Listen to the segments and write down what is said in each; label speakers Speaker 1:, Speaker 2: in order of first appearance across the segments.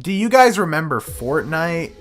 Speaker 1: Do you guys remember Fortnite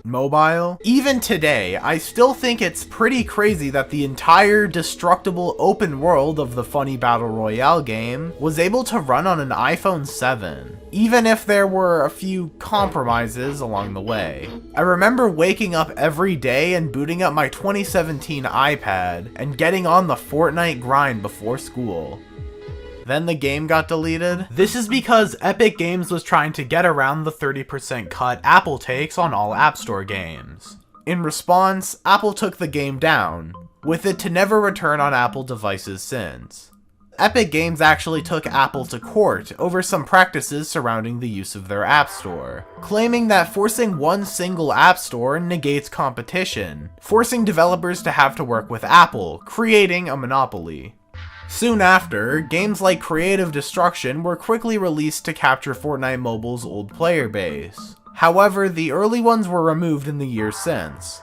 Speaker 1: Mobile? Even today, I still think it's pretty crazy that the entire destructible open world of the funny Battle Royale game was able to run on an iPhone 7, even if there were a few compromises along the way. I remember waking up every day and booting up my 2017 iPad and getting on the Fortnite grind before school. Then the game got deleted. This is because Epic Games was trying to get around the 30% cut Apple takes on all App Store games. In response, Apple took the game down, with it to never return on Apple devices since. Epic Games actually took Apple to court over some practices surrounding the use of their App Store, claiming that forcing one single App Store negates competition, forcing developers to have to work with Apple, creating a monopoly. Soon after, games like Creative Destruction were quickly released to capture Fortnite Mobile's old player base. However, the early ones were removed in the years since.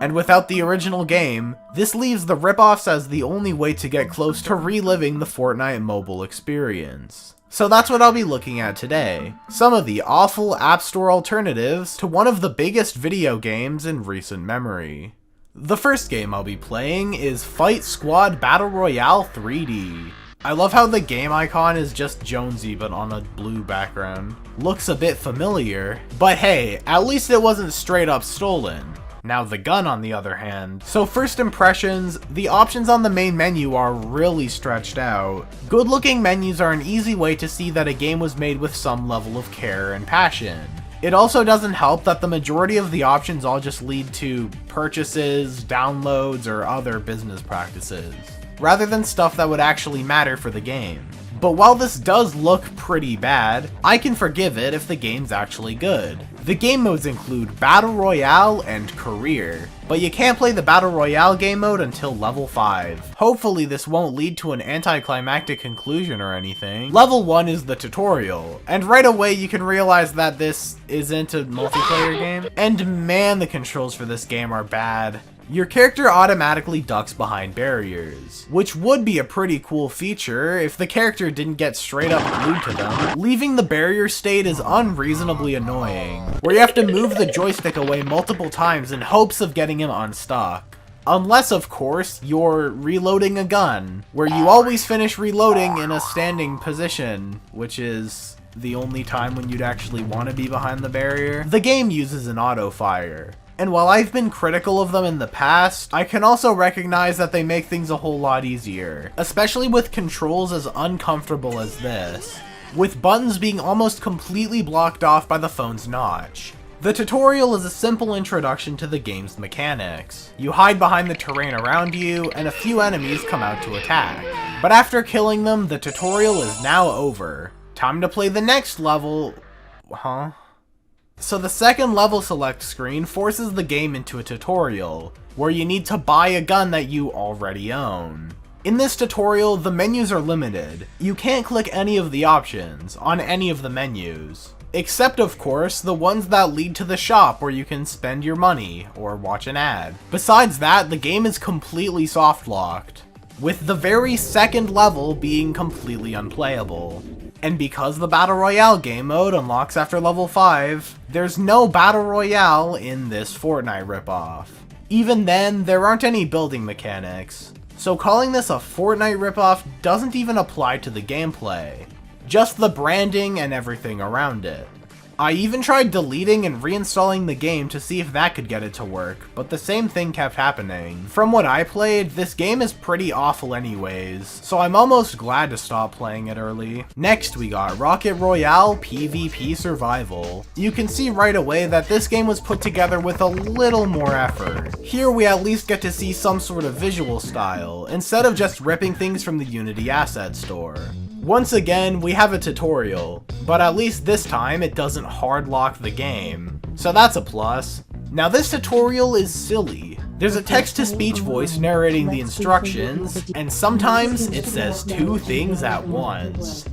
Speaker 1: And without the original game, this leaves the ripoffs as the only way to get close to reliving the Fortnite Mobile experience. So that's what I'll be looking at today. Some of the awful App Store alternatives to one of the biggest video games in recent memory. The first game I'll be playing is Fight Squad Battle Royale 3D. I love how the game icon is just Jonesy but on a blue background. Looks a bit familiar, but hey, at least it wasn't straight up stolen. Now the gun on the other hand. So first impressions, the options on the main menu are really stretched out. Good looking menus are an easy way to see that a game was made with some level of care and passion. It also doesn't help that the majority of the options all just lead to purchases, downloads, or other business practices, rather than stuff that would actually matter for the game. But while this does look pretty bad, I can forgive it if the game's actually good. The game modes include Battle Royale and Career, but you can't play the Battle Royale game mode until level 5. Hopefully this won't lead to an anticlimactic conclusion or anything. Level 1 is the tutorial, and right away you can realize that this isn't a multiplayer game. And man, the controls for this game are bad. Your character automatically ducks behind barriers, which would be a pretty cool feature if the character didn't get straight up glued to them. Leaving the barrier state is unreasonably annoying, where you have to move the joystick away multiple times in hopes of getting him unstuck. Unless, of course, you're reloading a gun, where you always finish reloading in a standing position, which is the only time when you'd actually want to be behind the barrier. The game uses an auto-fire. And while I've been critical of them in the past, I can also recognize that they make things a whole lot easier, especially with controls as uncomfortable as this, with buttons being almost completely blocked off by the phone's notch. The tutorial is a simple introduction to the game's mechanics. You hide behind the terrain around you, and a few enemies come out to attack. But after killing them, the tutorial is now over. Time to play the next level. Huh? So the second level select screen forces the game into a tutorial, where you need to buy a gun that you already own. In this tutorial, the menus are limited. You can't click any of the options on any of the menus, except of course the ones that lead to the shop where you can spend your money or watch an ad. Besides that, the game is completely soft locked, with the very second level being completely unplayable. And because the Battle Royale game mode unlocks after level 5, there's no Battle Royale in this Fortnite ripoff. Even then, there aren't any building mechanics, so calling this a Fortnite ripoff doesn't even apply to the gameplay, just the branding and everything around it. I even tried deleting and reinstalling the game to see if that could get it to work, but the same thing kept happening. From what I played, this game is pretty awful anyways, so I'm almost glad to stop playing it early. Next we got Rocket Royale PvP Survival. You can see right away that this game was put together with a little more effort. Here we at least get to see some sort of visual style, instead of just ripping things from the Unity Asset Store. Once again, we have a tutorial, but at least this time it doesn't hard lock the game, so that's a plus. Now this tutorial is silly. There's a text-to-speech voice narrating the instructions, and sometimes it says two things at once.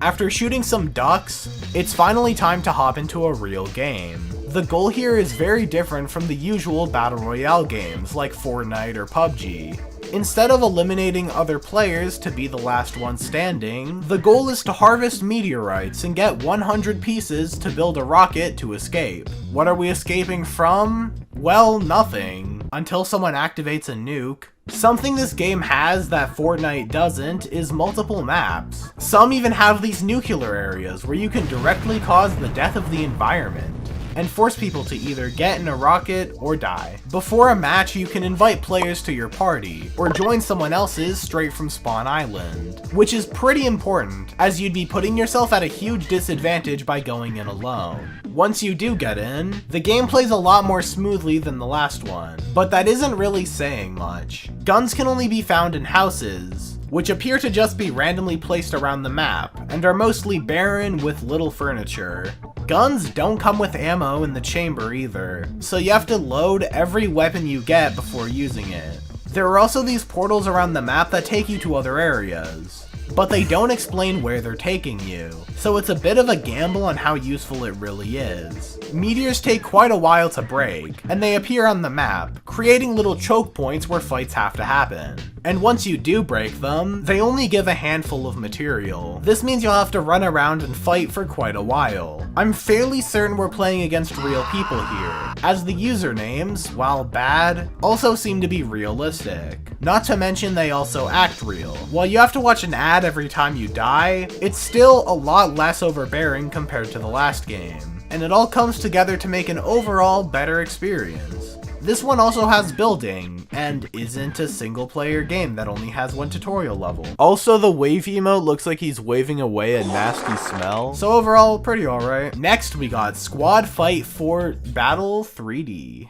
Speaker 1: After shooting some ducks, it's finally time to hop into a real game. The goal here is very different from the usual Battle Royale games like Fortnite or PUBG. Instead of eliminating other players to be the last one standing, the goal is to harvest meteorites and get 100 pieces to build a rocket to escape. What are we escaping from? Well, nothing. Until someone activates a nuke. Something this game has that Fortnite doesn't is multiple maps. Some even have these nuclear areas where you can directly cause the death of the environment and force people to either get in a rocket or die. Before a match, you can invite players to your party, or join someone else's straight from Spawn Island, which is pretty important, as you'd be putting yourself at a huge disadvantage by going in alone. Once you do get in, the game plays a lot more smoothly than the last one, but that isn't really saying much. Guns can only be found in houses, which appear to just be randomly placed around the map, and are mostly barren with little furniture. Guns don't come with ammo in the chamber either, so you have to load every weapon you get before using it. There are also these portals around the map that take you to other areas, but they don't explain where they're taking you, so it's a bit of a gamble on how useful it really is. Meteors take quite a while to break, and they appear on the map, creating little choke points where fights have to happen. And once you do break them, they only give a handful of material. This means you'll have to run around and fight for quite a while. I'm fairly certain we're playing against real people here, as the usernames, while bad, also seem to be realistic. Not to mention they also act real. While you have to watch an ad every time you die, it's still a lot less overbearing compared to the last game, and it all comes together to make an overall better experience. This one also has building, and isn't a single player game that only has one tutorial level. Also, the wave emote looks like he's waving away a nasty smell, so overall, pretty alright. Next, we got Squad Fight for Battle 3D.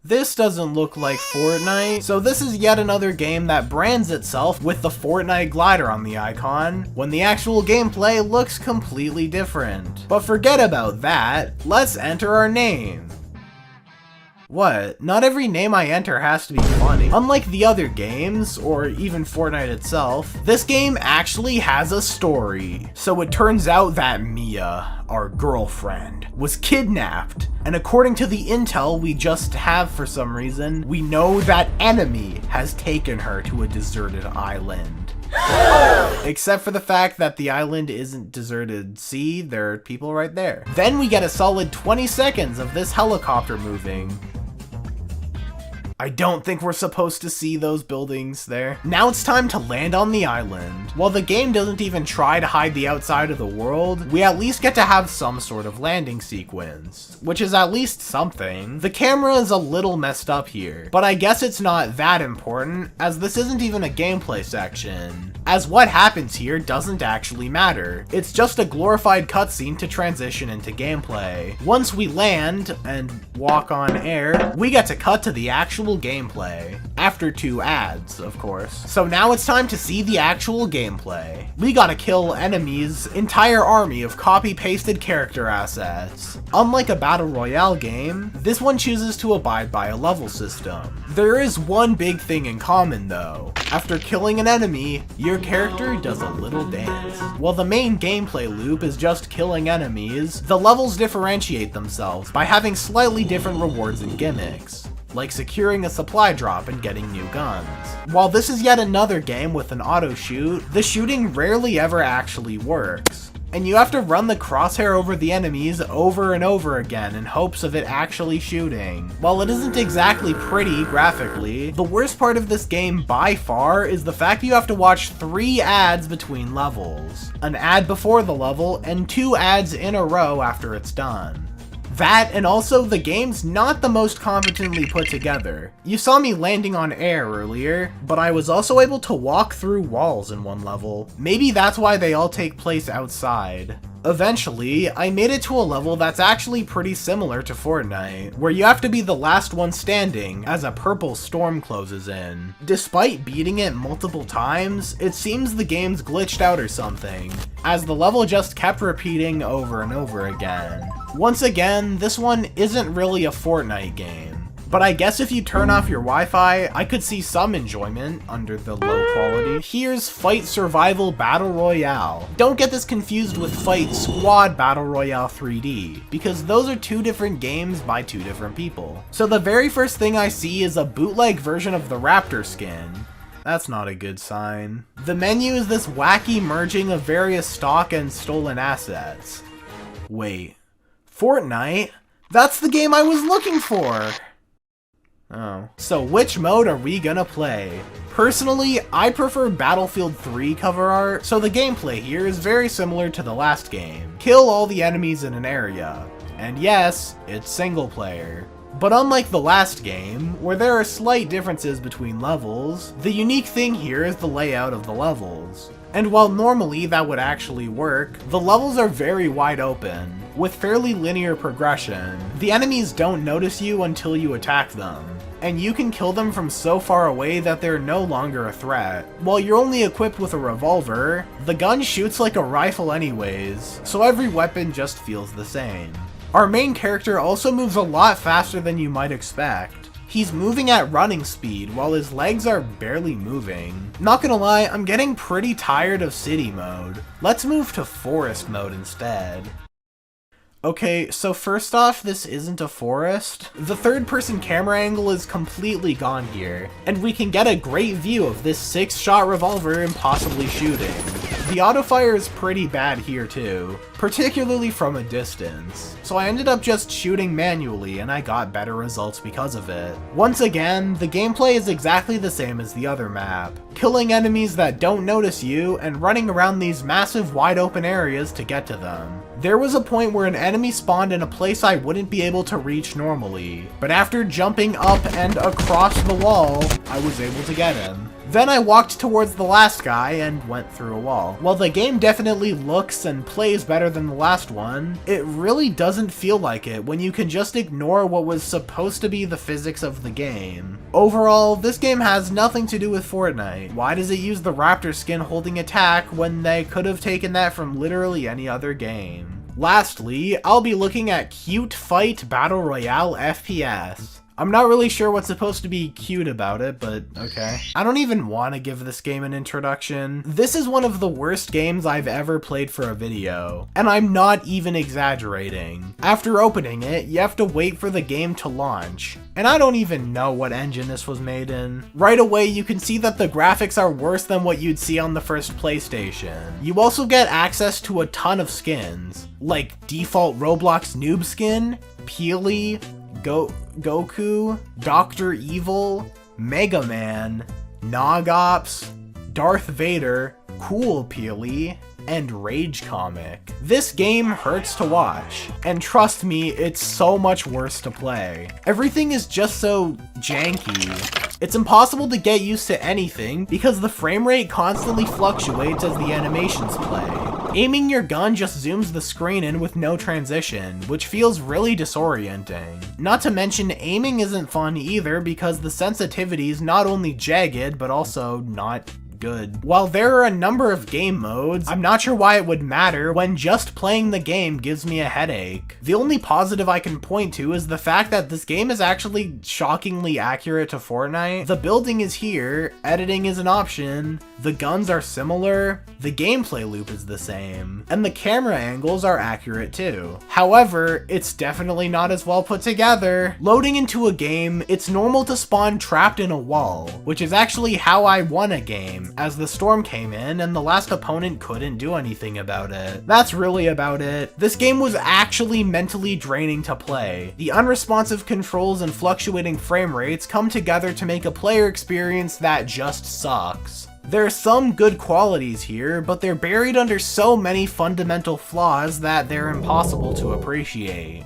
Speaker 1: This doesn't look like Fortnite, so this is yet another game that brands itself with the Fortnite glider on the icon, when the actual gameplay looks completely different. But forget about that, let's enter our name. What? Not every name I enter has to be funny. Unlike the other games, or even Fortnite itself, this game actually has a story. So it turns out that Mia, our girlfriend, was kidnapped, and according to the intel we just have for some reason, we know that enemy has taken her to a deserted island. Except for the fact that the island isn't deserted. See, there are people right there. Then we get a solid 20 seconds of this helicopter moving. I don't think we're supposed to see those buildings there. Now it's time to land on the island. While the game doesn't even try to hide the outside of the world, we at least get to have some sort of landing sequence, which is at least something. The camera is a little messed up here, but I guess it's not that important, as this isn't even a gameplay section, as what happens here doesn't actually matter. It's just a glorified cutscene to transition into gameplay. Once we land and walk on air, we get to cut to the actual gameplay. After 2 ads, of course. So now it's time to see the actual gameplay. We gotta kill enemies' entire army of copy-pasted character assets. Unlike a battle royale game, this one chooses to abide by a level system. There is one big thing in common though. After killing an enemy, your character does a little dance. While the main gameplay loop is just killing enemies, the levels differentiate themselves by having slightly different rewards and gimmicks, like securing a supply drop and getting new guns. While this is yet another game with an auto shoot, the shooting rarely ever actually works, and you have to run the crosshair over the enemies over and over again in hopes of it actually shooting. While it isn't exactly pretty graphically, the worst part of this game by far is the fact you have to watch 3 ads between levels. An ad before the level, and 2 ads in a row after it's done. That, and also the game's not the most competently put together. You saw me landing on air earlier, but I was also able to walk through walls in one level. Maybe that's why they all take place outside. Eventually, I made it to a level that's actually pretty similar to Fortnite, where you have to be the last one standing as a purple storm closes in. Despite beating it multiple times, it seems the game's glitched out or something, as the level just kept repeating over and over again. Once again, this one isn't really a Fortnite game, but I guess if you turn off your Wi-Fi, I could see some enjoyment under the low quality. Here's Fight Survival Battle Royale. Don't get this confused with Fight Squad Battle Royale 3D, because those are 2 different games by 2 different people. So the very first thing I see is a bootleg version of the Raptor skin, That's not a good sign. The menu is this wacky merging of various stock and stolen assets. Wait, Fortnite? That's the game I was looking for! Oh. So which mode are we gonna play? Personally, I prefer Battlefield 3 cover art, so the gameplay here is very similar to the last game. Kill all the enemies in an area. And yes, it's single player. But unlike the last game, where there are slight differences between levels, the unique thing here is the layout of the levels. And while normally that would actually work, the levels are very wide open, with fairly linear progression. The enemies don't notice you until you attack them, and you can kill them from so far away that they're no longer a threat. While you're only equipped with a revolver, the gun shoots like a rifle anyways, so every weapon just feels the same. Our main character also moves a lot faster than you might expect. He's moving at running speed while his legs are barely moving. Not gonna lie, I'm getting pretty tired of city mode. Let's move to forest mode instead. Okay, so first off, this isn't a forest. The third-person camera angle is completely gone here, and we can get a great view of this 6-shot revolver impossibly shooting. The autofire is pretty bad here too, particularly from a distance, so I ended up just shooting manually and I got better results because of it. Once again, the gameplay is exactly the same as the other map, killing enemies that don't notice you and running around these massive wide open areas to get to them. There was a point where an enemy spawned in a place I wouldn't be able to reach normally, but after jumping up and across the wall, I was able to get him. Then I walked towards the last guy and went through a wall. While the game definitely looks and plays better than the last one, it really doesn't feel like it when you can just ignore what was supposed to be the physics of the game. Overall, this game has nothing to do with Fortnite. Why does it use the raptor skin holding attack when they could have taken that from literally any other game? Lastly, I'll be looking at Cute Fight Battle Royale FPS. I'm not really sure what's supposed to be cute about it, but okay. I don't even want to give this game an introduction. This is one of the worst games I've ever played for a video, and I'm not even exaggerating. After opening it, you have to wait for the game to launch, and I don't even know what engine this was made in. Right away, you can see that the graphics are worse than what you'd see on the first PlayStation. You also get access to a ton of skins, like default Roblox noob skin, Peely, Goku, Dr. Evil, Mega Man, Nogops, Darth Vader, Cool Peely, and Rage Comic. This game hurts to watch, and trust me, it's so much worse to play. Everything is just so janky. It's impossible to get used to anything because the frame rate constantly fluctuates as the animations play. Aiming your gun just zooms the screen in with no transition, which feels really disorienting. Not to mention, aiming isn't fun either because the sensitivity is not only jagged, but also not good. While there are a number of game modes, I'm not sure why it would matter when just playing the game gives me a headache. The only positive I can point to is the fact that this game is actually shockingly accurate to Fortnite. The building is here, editing is an option, the guns are similar, the gameplay loop is the same, and the camera angles are accurate too. However, it's definitely not as well put together. Loading into a game, it's normal to spawn trapped in a wall, which is actually how I won a game, as the storm came in and the last opponent couldn't do anything about it. That's really about it. This game was actually mentally draining to play. The unresponsive controls and fluctuating frame rates come together to make a player experience that just sucks. There are some good qualities here, but they're buried under so many fundamental flaws that they're impossible to appreciate.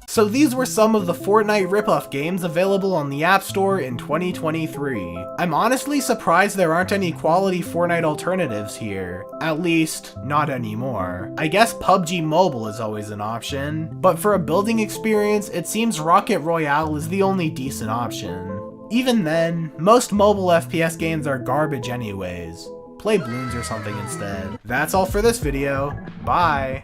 Speaker 1: So these were some of the Fortnite ripoff games available on the App Store in 2023. I'm honestly surprised there aren't any quality Fortnite alternatives here. At least, not anymore. I guess PUBG Mobile is always an option, but for a building experience, it seems Royale is the only decent option. Even then, most mobile FPS games are garbage anyways. Play Bloons or something instead. That's all for this video. Bye!